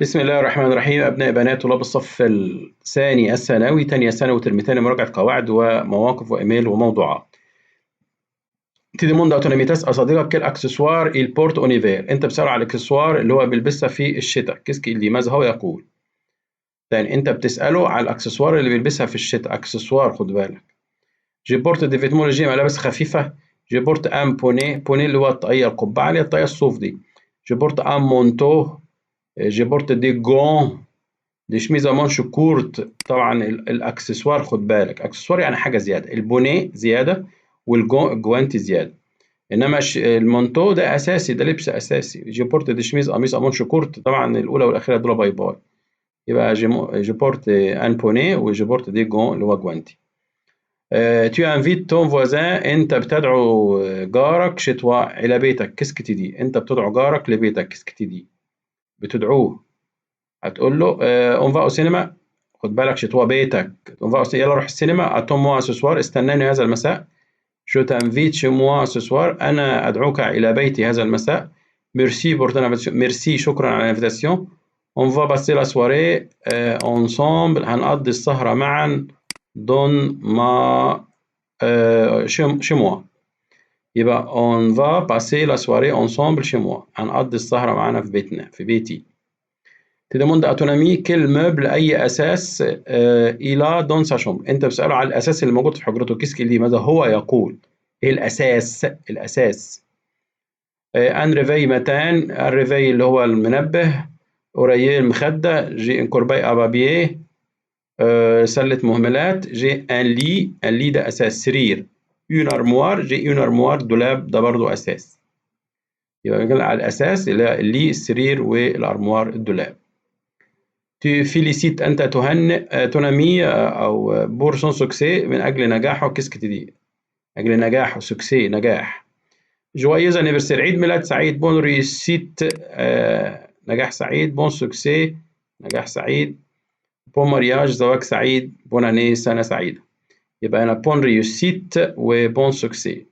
بسم الله الرحمن الرحيم. أبناء بنات طلاب الصف الثاني الثانوي تانية ثانوي ترم تاني، مراجعة قواعد ومواقف وإيميل وموضوعات. تيدي موند أوتونوميتاس أصدقائك كل أكسسوار البورت أونيفير. أنت بتسأل على الأكسسوار اللي هو بيلبسها في الشتاء. كيسكي اللي ماذا هو يقول؟ تاني أنت بتسأله على الأكسسوار اللي بيلبسها في الشتاء. أكسسوار خد بالك. جي بورت دي فيتمولوجي ملابس خفيفة. جي بورت أم بوني. بوني اللي هو الطاقية القبعة اللي هي الطاقية الصوف دي. جي بورت أم مونتو. جي بورت دي جون. دي شميزة مانش كورت. طبعا الاكسسوار خد بالك، اكسسوار يعني حاجه زياده، البونيه زياده والجوانتي زياده. انما المانتو ده اساسي، ده لبس اساسي. جيبورت دي شميز قميص مانش كورت. طبعا الاولى والاخيره دول باي باي. يبقى جيبورت ان بونيه وجيبورت دي جون اللي هو جوانتي. tu invites ton voisin. انت بتدعو جارك شتوا الى بيتك. كسكتي دي انت بتدعو جارك لبيتك. كسكتي دي بتدعوه. هتقول له اون فا او سينما. خد بالك شتوا بيتك. اون فا يلا روح السينما. اتون موا سوسوار. استناني هذا المساء. جو تانفيت شي موا سوسوار. انا ادعوك الى بيتي هذا المساء. ميرسي بور تون انفيتاسيون. ميرسي شكرا على الانفيتاسيون. اون فا باسي لا سواري اونسومبل. هنقضي السهرة معا. دون ما شي موا. يبقى اون فا باسي لا سواري اونسومبل شي موا. هنقضي السهرة معانا في بيتنا في بيتي. تدموند أوتونومي كل مبل أي أساس إلى دون سا شومبر. أنت بتسأله على الأساس اللي موجود في حجرته. كيسكي اللي ماذا هو يقول؟ إيه الأساس؟ الأساس. أن ريفي متان. الريفي اللي هو المنبه. أورييه المخدة. جي إن كورباي أبابييه. سلة مهملات. جي أن لي. أن لي ده أساس سرير. اون أرموار. جي اون أرموار دولاب ده برضو أساس. يبقى بنتكلم على الأساس اللي السرير والأرموار الدولاب. تفيليسيت أنت تهنئ تونامي أو بور سون سوكسي من أجل نجاحه. كيسكت دي أجل نجاحه. سوكسي نجاح. جوايز انيفرسير عيد ميلاد سعيد. بون ريسيت نجاح سعيد. بون سوكسي نجاح سعيد. بون مارياج زواج سعيد. بون أني سنة سعيدة. يبقى أنا بون ريسيت وبون سوكسي.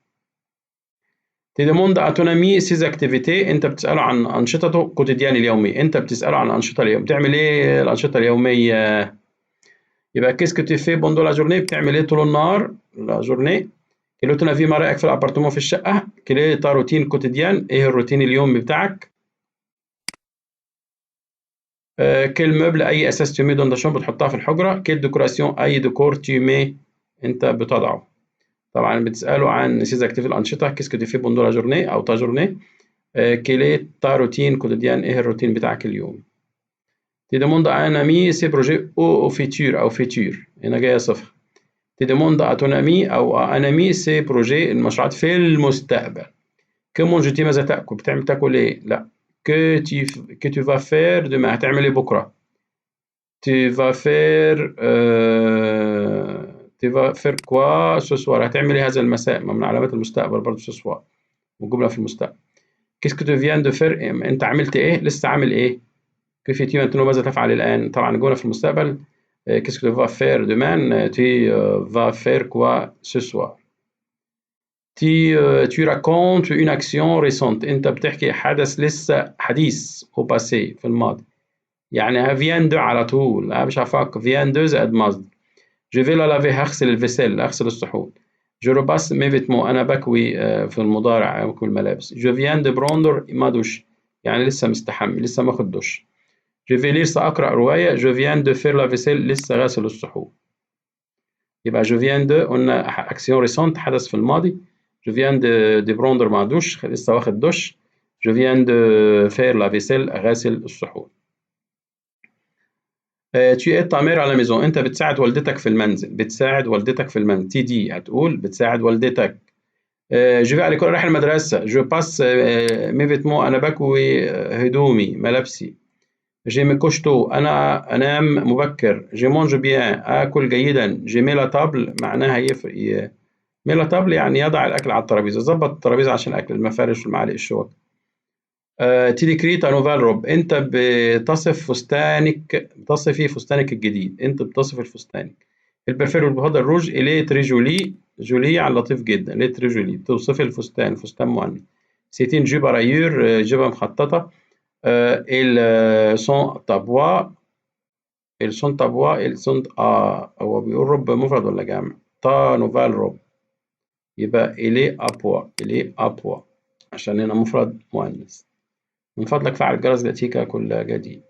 تديموند أتونامي سيز أكتيفيتي. أنت بتسأله عن أنشطته كوتيديان اليومي. أنت بتسأله عن الأنشطة اليومية. بتعمل إيه الأنشطة اليومية؟ يبقى qu'est-ce que tu fais pendant la journée. بتعمل ايه طول النهار؟ لا جورني. كيلو في ما رايك في الابارتمون في الشقه. كيلو تا روتين كوتيديان. ايه الروتين اليومي بتاعك؟ كيل موبل اي اساس تيمي دون داشون بتحطها في الحجره. كيل ديكوراسيون اي ديكور تيمي انت بتضعه. طبعا بتساله عن سيز اكتيف الانشطه. كيسكو تي في بوندو لا جورني او تا جورني. كيلي تا روتين كوتيديان. ايه الروتين بتاعك اليوم؟ تي دوموند ان امي سي بروجي او فيتور او فيتور. هنا جايه صفر. تي دوموند ا تون امي او ان امي سي بروجي المشروعات في المستقبل. كومون جوتي ماذا تاكل؟ بتعمل تاكل ايه؟ لا. كو تو فا فير دوما. هتعمل ايه بكره؟ tu vas faire tu vas faire quoi ce soir. هتعمل ايه هذا المساء؟ ما من علامات المستقبل برضه ce soir. والجمله في المستقبل. qu'est-ce que tu viens de faire. انت عملت ايه؟ لسه عامل ايه؟ كيف tu maintenant ماذا تفعل الان؟ طبعا الجمله في المستقبل. qu'est-ce que tu vas faire demain. tu vas faire quoi ce soir. tu racontes une action récente. انت بتحكي حدث لسه حديث au passé في الماضي. يعني vient de على طول. أنا مش هفكر. vient de زائد مصدر. je vais la laver. هغسل الفيسيل. هغسل الصحون. je repasse mes vêtements. أنا بكوي في المضارع بكوي الملابس. je viens de prendre ma douche. يعني لسه مستحمي لسه ماخد دش. je vais lire سأقرأ رواية. je viens de faire la vaisselle. لسه غاسل الصحون. يبقى je viens de قلنا action récente حدث في الماضي. je viens de prendre ma douche. لسه واخد دش. je viens de faire la vaisselle. غاسل الصحون. tu aides ta mère à la maison. انت بتساعد والدتك في المنزل. بتساعد والدتك في المنزل. تي دي هتقول بتساعد والدتك. je vais à l'école. رايح المدرسة. je passe mes vêtements. أنا بكوي هدومي ملابسي. je me couche tôt. أنا أنام مبكر. je mange bien. آكل جيدا. je mets la table معناها يفرق. mets la table يعني يضع الأكل على الترابيزة. ظبط الترابيزة عشان الأكل. المفارش والمعالق الشوك. تيديكري تا نوفال روب. انت بتصف فستانك. بتصفي فستانك الجديد. انت بتصف الفستانك. البرفير والبهدر الروج. اليه تري جولي. جولي على لطيف جدا. اليه تري جولي توصفي الفستان. فستان مؤنث. سيتين جيبه رايور. جيبه مخططه. ils sont à bois ils sont à هو بيقول رب مفرد ولا جمع؟ تا نوفال رب، يبقى il est à bois عشان هنا مفرد مؤنث. من فضلك فعل الجرس ليأتيك كل جديد.